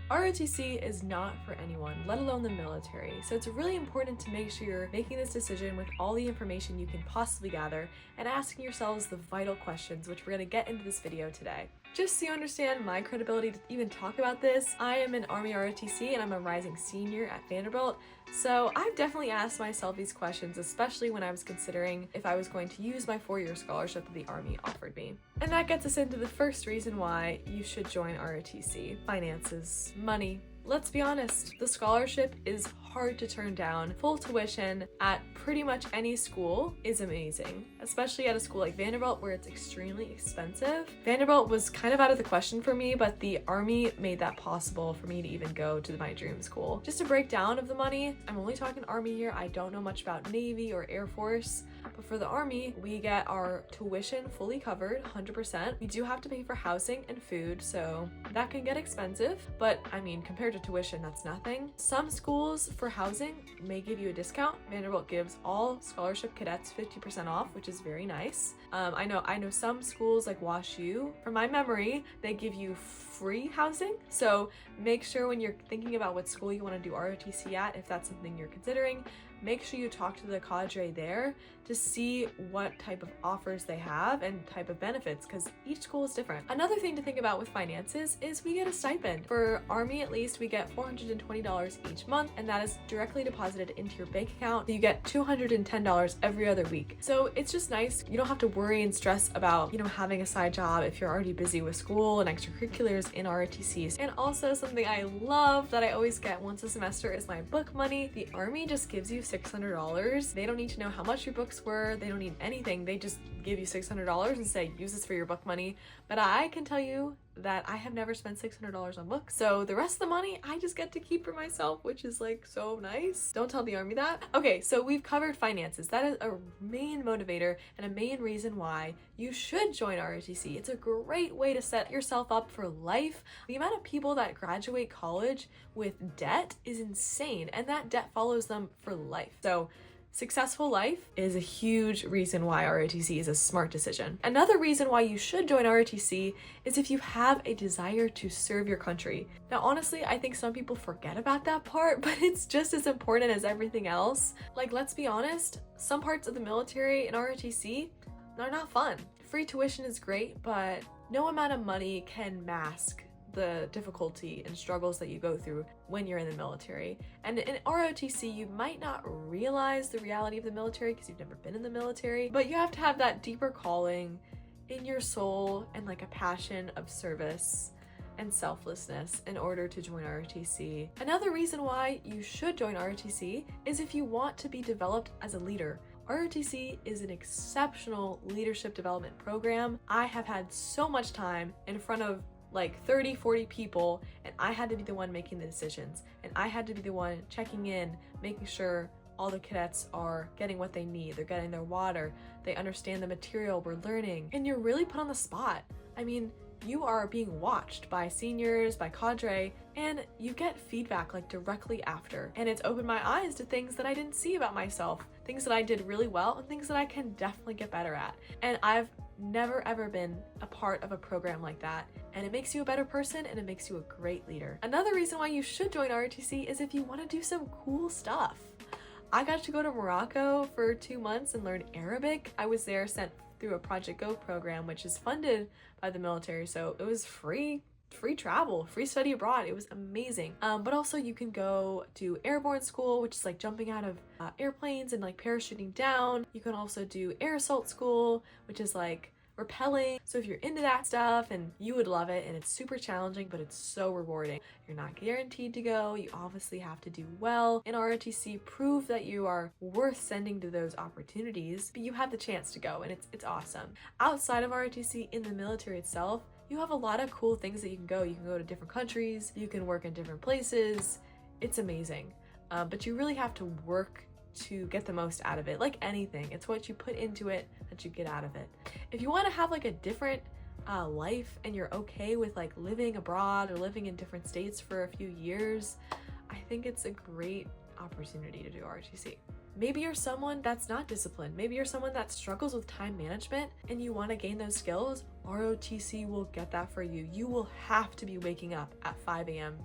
ROTC is not for anyone, let alone the military, so it's really important to make sure you're making this decision with all the information you can possibly gather and asking yourselves the vital questions, which we're going to get into this video today. Just so you understand my credibility to even talk about this, I am an Army ROTC and I'm a rising senior at Vanderbilt, so I've definitely asked myself these questions, especially when I was considering if I was going to use my 4-year scholarship that the Army offered me. And that gets us into the first reason why you should join ROTC: finances, money. Let's be honest, the scholarship is hard to turn down. Full tuition at pretty much any school is amazing, especially at a school like Vanderbilt where it's extremely expensive. Vanderbilt was kind of out of the question for me, but the Army made that possible for me to even go to my dream school. Just a breakdown of the money, I'm only talking Army here. I don't know much about Navy or Air Force, but for the Army, we get our tuition fully covered, 100%. We do have to pay for housing and food, so that can get expensive, but I mean, compared to tuition, that's nothing. Some schools for housing may give you a discount. Vanderbilt gives all scholarship cadets 50% off, which is very nice. I know some schools like WashU, from my memory, they give you free housing. So make sure when you're thinking about what school you want to do ROTC at, if that's something you're considering, make sure you talk to the cadre there to see what type of offers they have and type of benefits, because each school is different. Another thing to think about with finances is we get a stipend. For Army, at least, we get $420 each month, and that is directly deposited into your bank account. You get $210 every other week. So it's just nice. You don't have to worry and stress about, having a side job if you're already busy with school and extracurriculars in ROTCs. And also something I love that I always get once a semester is my book money. The Army just gives you $600. They don't need to know how much your books were. They don't need anything. They just give you $600 and say, use this for your book money. But I can tell you that I have never spent $600 on books. So the rest of the money I just get to keep for myself, which is like so nice. Don't tell the Army that. Okay, so we've covered finances. That is a main motivator and a main reason why you should join ROTC. It's a great way to set yourself up for life. The amount of people that graduate college with debt is insane, and that debt follows them for life. So successful life is a huge reason why ROTC is a smart decision. Another reason why you should join ROTC is if you have a desire to serve your country. Now, honestly, I think some people forget about that part, but it's just as important as everything else. Like, let's be honest, some parts of the military in ROTC are not fun. Free tuition is great, but no amount of money can mask the difficulty and struggles that you go through when you're in the military. And in ROTC, you might not realize the reality of the military because you've never been in the military, but you have to have that deeper calling in your soul and like a passion of service and selflessness in order to join ROTC. Another reason why you should join ROTC is if you want to be developed as a leader. ROTC is an exceptional leadership development program. I have had so much time in front of like 30-40 people, and I had to be the one making the decisions, and I had to be the one checking in, making sure all the cadets are getting what they need, they're getting their water, they understand the material we're learning, and you're really put on the spot. I mean, you are being watched by seniors, by cadre, and you get feedback like directly after. And it's opened my eyes to things that I didn't see about myself, things that I did really well, and things that I can definitely get better at. And I've never ever been a part of a program like that, and it makes you a better person and it makes you a great leader. Another reason why you should join ROTC is if you want to do some cool stuff. I got to go to Morocco for 2 months and learn Arabic. I was there sent through a Project Go program, which is funded by the military, so it was free travel, free study abroad. It was amazing. But also you can go to airborne school, which is like jumping out of airplanes and like parachuting down. You can also do air assault school, which is like rappelling. So if you're into that stuff, and you would love it, and it's super challenging, but it's so rewarding. You're not guaranteed to go. You obviously have to do well in ROTC, prove that you are worth sending to those opportunities, but you have the chance to go, and it's awesome. Outside of ROTC, in the military itself, you have a lot of cool things that you can go. You can go to different countries, you can work in different places. It's amazing. But you really have to work to get the most out of it. Like anything, it's what you put into it that you get out of it. If you want to have like a different life and you're okay with like living abroad or living in different states for a few years, I think it's a great opportunity to do ROTC. Maybe you're someone that's not disciplined. Maybe you're someone that struggles with time management and you want to gain those skills. ROTC will get that for you. You will have to be waking up at 5 a.m.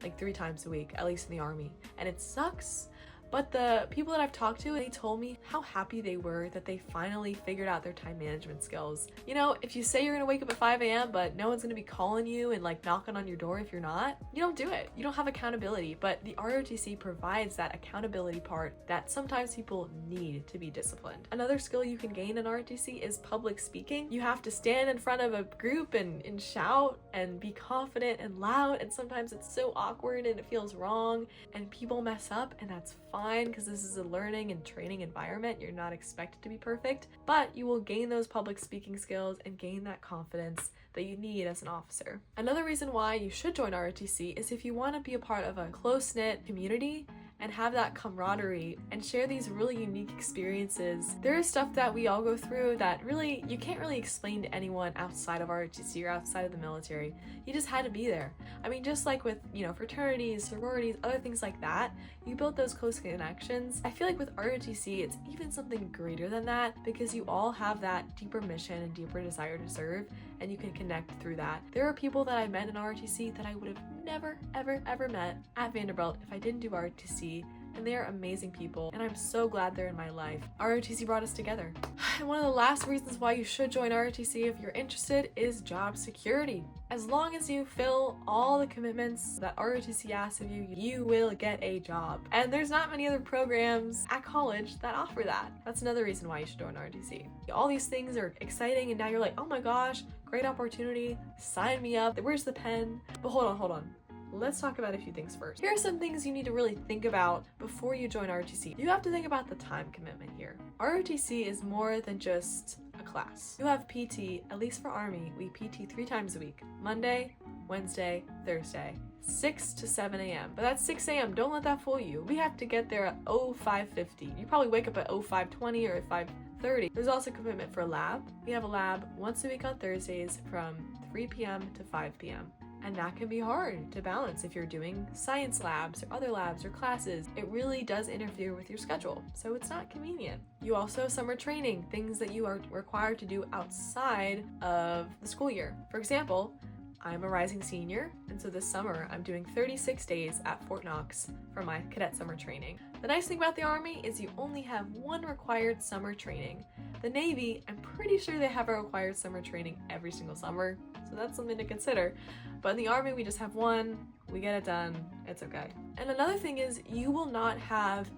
like 3 times a week, at least in the Army. And it sucks. But the people that I've talked to, they told me how happy they were that they finally figured out their time management skills. You know, if you say you're gonna wake up at 5 a.m. but no one's gonna be calling you and like knocking on your door if you're not, you don't do it. You don't have accountability, but the ROTC provides that accountability part that sometimes people need to be disciplined. Another skill you can gain in ROTC is public speaking. You have to stand in front of a group and shout and be confident and loud, and sometimes it's so awkward and it feels wrong and people mess up, and that's fine because this is a learning and training environment. You're not expected to be perfect, but you will gain those public speaking skills and gain that confidence that you need as an officer. Another reason why you should join ROTC is if you want to be a part of a close-knit community and have that camaraderie and share these really unique experiences. There is stuff that we all go through that really you can't really explain to anyone outside of ROTC or outside of the military. You just had to be there. I mean, just like with, you know, fraternities, sororities, other things like that, you build those close connections. I feel like with ROTC, it's even something greater than that because you all have that deeper mission and deeper desire to serve, and you can connect through that. There are people that I met in ROTC that I would have never, ever met at Vanderbilt if I didn't do ROTC, and they are amazing people, and I'm so glad they're in my life. ROTC brought us together. And one of the last reasons why you should join ROTC if you're interested is job security. As long as you fill all the commitments that ROTC asks of you, you will get a job. And there's not many other programs at college that offer that. That's another reason why you should join ROTC. All these things are exciting, and now you're like, oh my gosh, great opportunity, sign me up. Where's the pen? But hold on. Let's talk about a few things first. Here are some things you need to really think about before you join ROTC. You have to think about the time commitment here. ROTC is more than just a class. You have PT, at least for Army, we PT 3 times a week. Monday, Wednesday, Thursday. 6 to 7 a.m. But that's 6 a.m. Don't let that fool you. We have to get there at 05:50. You probably wake up at 05:20 or at 5:30. There's also commitment for a lab. We have a lab once a week on Thursdays from 3 p.m. to 5 p.m. And that can be hard to balance if you're doing science labs or other labs or classes. It really does interfere with your schedule, so it's not convenient. You also have summer training, things that you are required to do outside of the school year. For example, I'm a rising senior, and so this summer I'm doing 36 days at Fort Knox for my cadet summer training. The nice thing about the Army is you only have one required summer training. The Navy, I'm pretty sure they have a required summer training every single summer, so that's something to consider. But in the Army, we just have one, we get it done, it's okay. And another thing is you will not have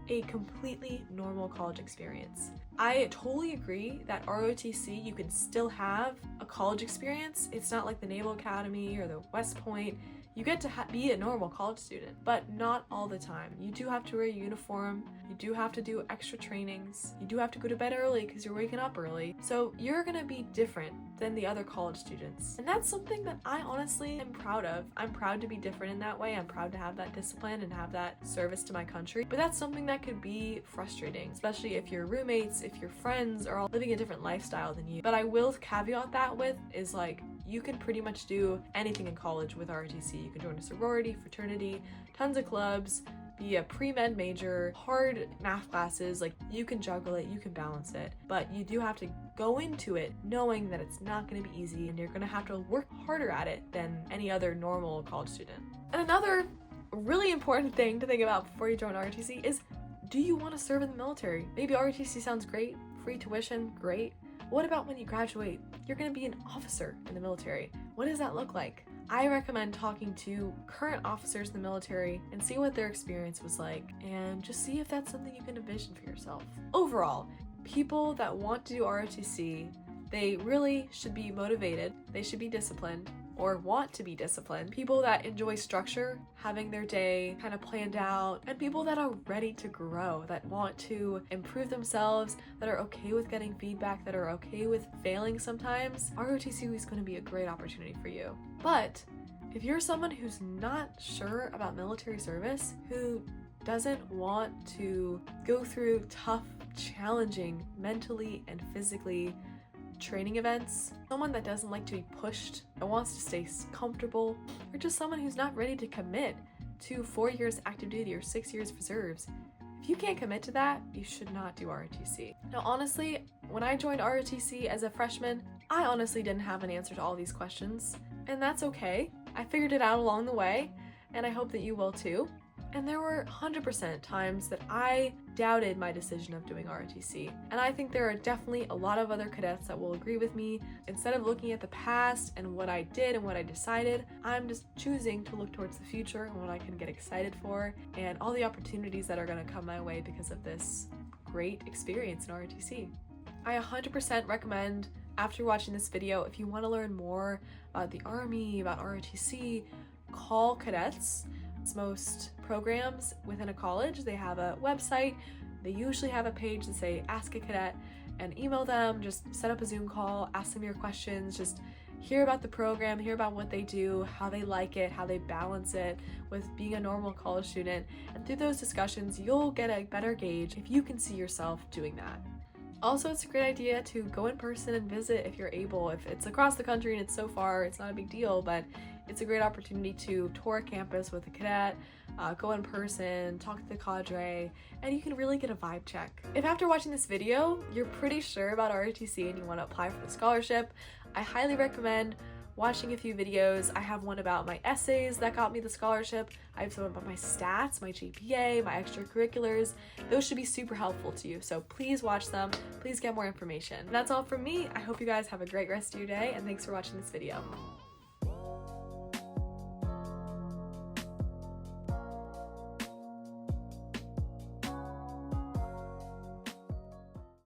a completely normal college experience. I totally agree that ROTC, you can still have a college experience. It's not like the Naval Academy or the West Point. You get to be a normal college student, but not all the time. You do have to wear a uniform. You do have to do extra trainings. You do have to go to bed early because you're waking up early. So you're gonna be different than the other college students. And that's something that I honestly am proud of. I'm proud to be different in that way. I'm proud to have that discipline and have that service to my country. But that's something that could be frustrating, especially if your roommates, if your friends are all living a different lifestyle than you. But I will caveat that with is like, you can pretty much do anything in college with ROTC. You can join a sorority, fraternity, tons of clubs, be a pre-med major, hard math classes, like you can juggle it, you can balance it, but you do have to go into it knowing that it's not going to be easy and you're going to have to work harder at it than any other normal college student. And another really important thing to think about before you join ROTC is, do you want to serve in the military? Maybe ROTC sounds great, free tuition, great. What about when you graduate? You're going to be an officer in the military. What does that look like? I recommend talking to current officers in the military and see what their experience was like, and just see if that's something you can envision for yourself. Overall, people that want to do ROTC, they really should be motivated, they should be disciplined, or want to be disciplined. People that enjoy structure, having their day kind of planned out, and people that are ready to grow, that want to improve themselves, that are okay with getting feedback, that are okay with failing sometimes. ROTC is going to be a great opportunity for you. But if you're someone who's not sure about military service, who doesn't want to go through tough, challenging, mentally and physically training events, someone that doesn't like to be pushed, that wants to stay comfortable, or just someone who's not ready to commit to 4 years active duty or 6 years reserves, if you can't commit to that, you should not do ROTC. Now, honestly, when I joined ROTC as a freshman, I honestly didn't have an answer to all these questions, and that's okay. I figured it out along the way, and I hope that you will too. And there were 100% times that I doubted my decision of doing ROTC. And I think there are definitely a lot of other cadets that will agree with me. Instead of looking at the past and what I did and what I decided, I'm just choosing to look towards the future and what I can get excited for and all the opportunities that are going to come my way because of this great experience in ROTC. I 100% recommend, after watching this video, if you want to learn more about the Army, about ROTC, call cadets. Most programs within a college, they have a website, they usually have a page that say ask a cadet, and email them, just set up a Zoom call, ask them your questions, just hear about the program, hear about what they do, how they like it, how they balance it with being a normal college student, and through those discussions you'll get a better gauge if you can see yourself doing that. Also, it's a great idea to go in person and visit if you're able. If it's across the country and it's so far, it's not a big deal, but it's a great opportunity to tour a campus with a cadet, go in person, talk to the cadre, and you can really get a vibe check. If after watching this video, you're pretty sure about ROTC and you want to apply for the scholarship, I highly recommend watching a few videos. I have one about my essays that got me the scholarship. I have some about my stats, my GPA, my extracurriculars. Those should be super helpful to you, so please watch them. Please get more information. And that's all from me. I hope you guys have a great rest of your day, and thanks for watching this video.